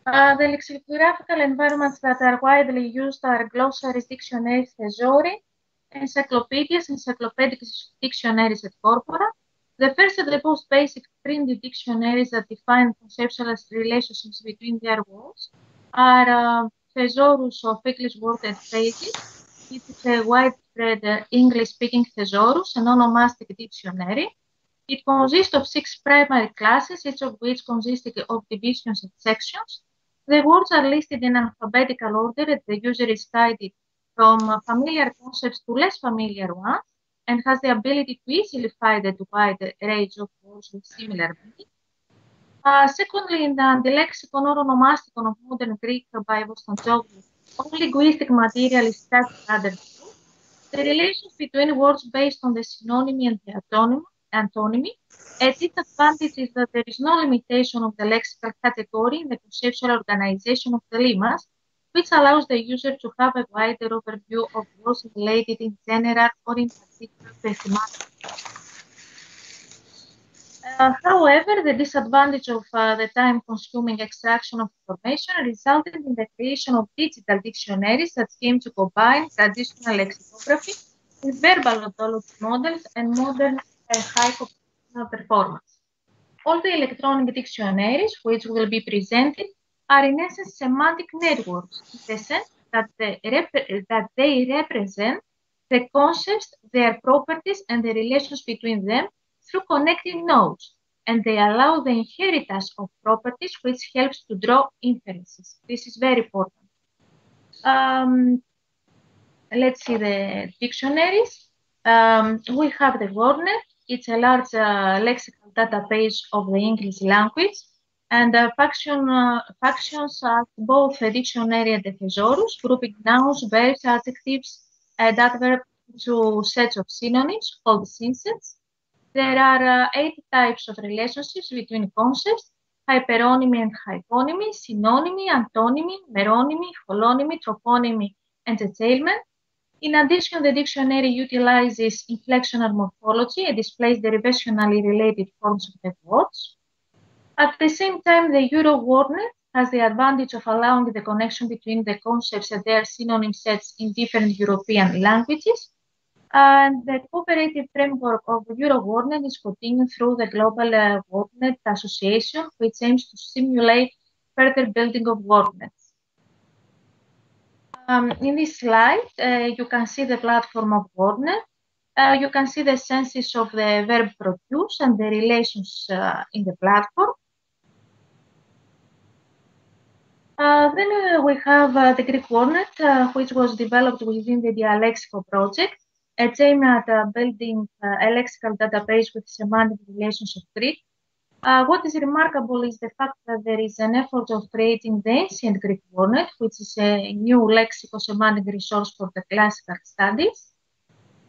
The lexicographical environments that are widely used are glossaries, dictionaries, thesauri, encyclopedias, encyclopedic dictionaries, et corpora. The first and the most basic printed dictionaries that define conceptual relationships between their words are Thesaurus of English Word and Phrases. It is a widespread English-speaking thesaurus, an onomastic dictionary. It consists of 6 primary classes, each of which consists of divisions and sections. The words are listed in alphabetical order, and the user is guided from familiar concepts to less familiar ones, and has the ability to easily find a wide range of words with similar meaning. Secondly, in the lexicon or onomasticon of modern Greek by Vostanzoglu, all linguistic material is studied under two. The relations between words based on the synonymy and the antonymy. A disadvantage is that there is no limitation of the lexical category in the conceptual organization of the lemmas, which allows the user to have a wider overview of words related in general or in particular to a thematic. However, the disadvantage of the time-consuming extraction of information resulted in the creation of digital dictionaries that came to combine traditional lexicography with verbal ontology models and modern high computational performance. All the electronic dictionaries which will be presented are in essence semantic networks, in the sense that they represent the concepts, their properties, and the relations between them through connecting nodes, and they allow the inheritance of properties, which helps to draw inferences. This is very important. Let's see the dictionaries. We have the WordNet. It's a large lexical database of the English language, and functions as both a dictionary and a thesaurus, grouping nouns, verbs, adjectives, and adverbs into sets of synonyms called synsets. There are 8 types of relationships between concepts: hyperonymy and hyponymy, synonymy, antonymy, meronymy, holonymy, troponymy, and entailment. In addition, the dictionary utilizes inflectional morphology and displays derivationally related forms of the words. At the same time, the EuroWordNet has the advantage of allowing the connection between the concepts and their synonym sets in different European languages. And the cooperative framework of EuroWordNet is continued through the Global WordNet Association, which aims to stimulate further building of WordNets. In this slide, you can see the platform of WordNet. You can see the senses of the verb produce and the relations in the platform. Then we have the Greek WordNet, which was developed within the Dialexico project. It's aimed at building a lexical database with semantic relations of Greek. What is remarkable is the fact that there is an effort of creating the ancient Greek WordNet, which is a new lexicosemantic resource for the classical studies.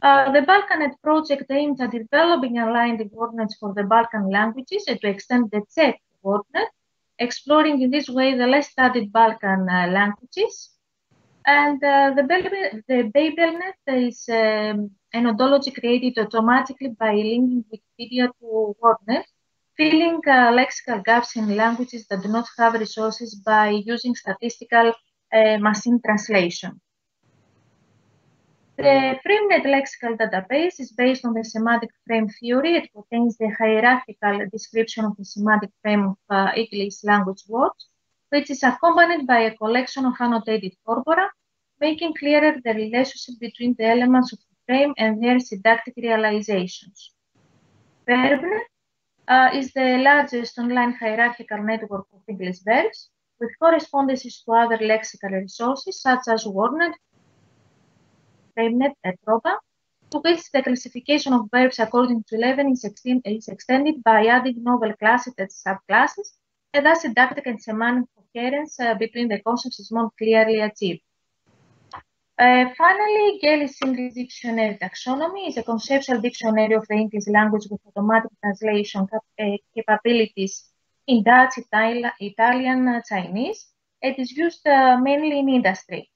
The Balkanet project aimed at developing aligned WordNets for the Balkan languages and to extend the Czech WordNet, exploring in this way the less studied Balkan languages. And the BabelNet is an ontology created automatically by linking Wikipedia to WordNet, filling lexical gaps in languages that do not have resources by using statistical machine translation. The FrameNet lexical database is based on the semantic frame theory. It contains the hierarchical description of the semantic frame of English language words, which is accompanied by a collection of annotated corpora, making clearer the relationship between the elements of the frame and their syntactic realizations. VerbNet is the largest online hierarchical network of English verbs, with correspondences to other lexical resources such as WordNet, FrameNet, and Proba, to which the classification of verbs according to 11 is extended by adding novel classes and subclasses, and thus syntactic and semantic coherence between the concepts is more clearly achieved. Finally, Gelli's English Dictionary Taxonomy is a conceptual dictionary of the English language with automatic translation capabilities in Dutch, Italian, Chinese. It is used mainly in industry.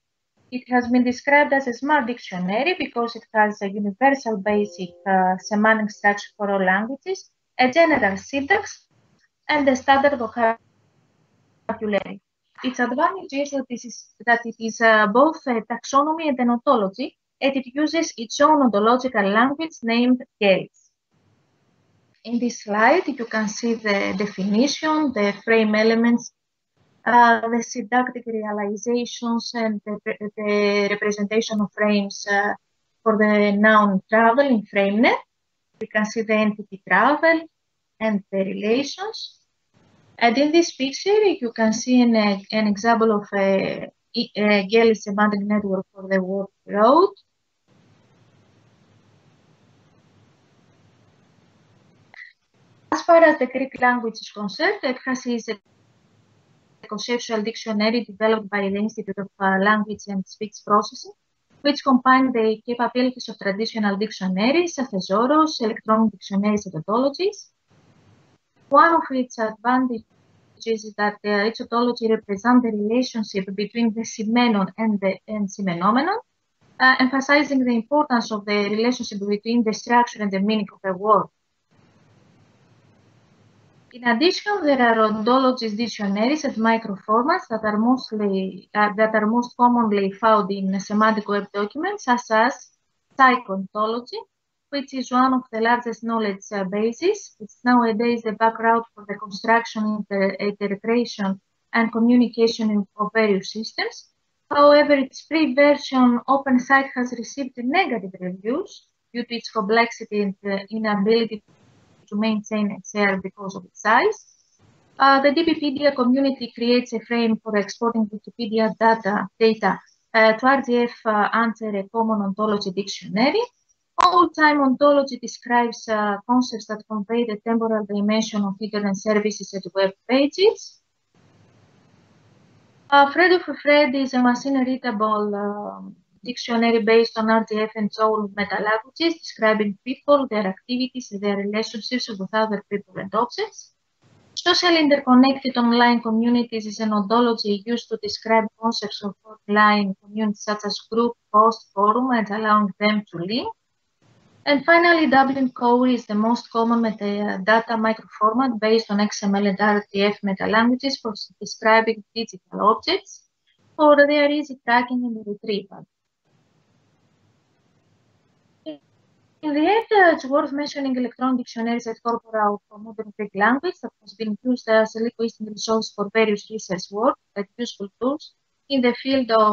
It has been described as a smart dictionary because it has a universal basic semantic structure for all languages, a general syntax, and a standard vocabulary. Its advantage is that it is both a taxonomy and an ontology, and it uses its own ontological language named GELS. In this slide, you can see the definition, the frame elements, the syntactic realizations, and the representation of frames for the noun travel in FrameNet. We can see the entity travel and the relations. And in this picture, you can see an example of a GELS semantic network for the word road. As far as the Greek language is concerned, ECHAS is a conceptual dictionary developed by the Institute of Language and Speech Processing, which combine the capabilities of traditional dictionaries, thesaurus, electronic dictionaries, and ontologies. One of its advantages is that each ontology represents the relationship between the simenon and simenomenon, emphasizing the importance of the relationship between the structure and the meaning of a word. In addition, there are ontologies, dictionaries, and microformats that are most commonly found in semantic web documents, such as psychontology, which is one of the largest knowledge bases. It's nowadays the background for the construction, interpretation, and communication of various systems. However, its free version, OpenSite, has received negative reviews due to its complexity and inability to maintain and share because of its size. The DBpedia community creates a frame for exporting Wikipedia data to RDF under a common ontology dictionary. Old-time ontology describes concepts that convey the temporal dimension of internet services and web pages. Fred of Fred is a machine-readable dictionary based on RDF and soul meta-languages, describing people, their activities, and their relationships with other people and objects. Social interconnected online communities is an ontology used to describe concepts of online communities such as group, post, forum, and allowing them to link. And finally, Dublin Core is the most common metadata microformat based on XML and RDF meta-languages for describing digital objects for their easy tracking and retrieval. In the end, it's worth mentioning electronic dictionaries at corpora of modern Greek language that has been used as a linguistic resource for various research work and useful tools in the field of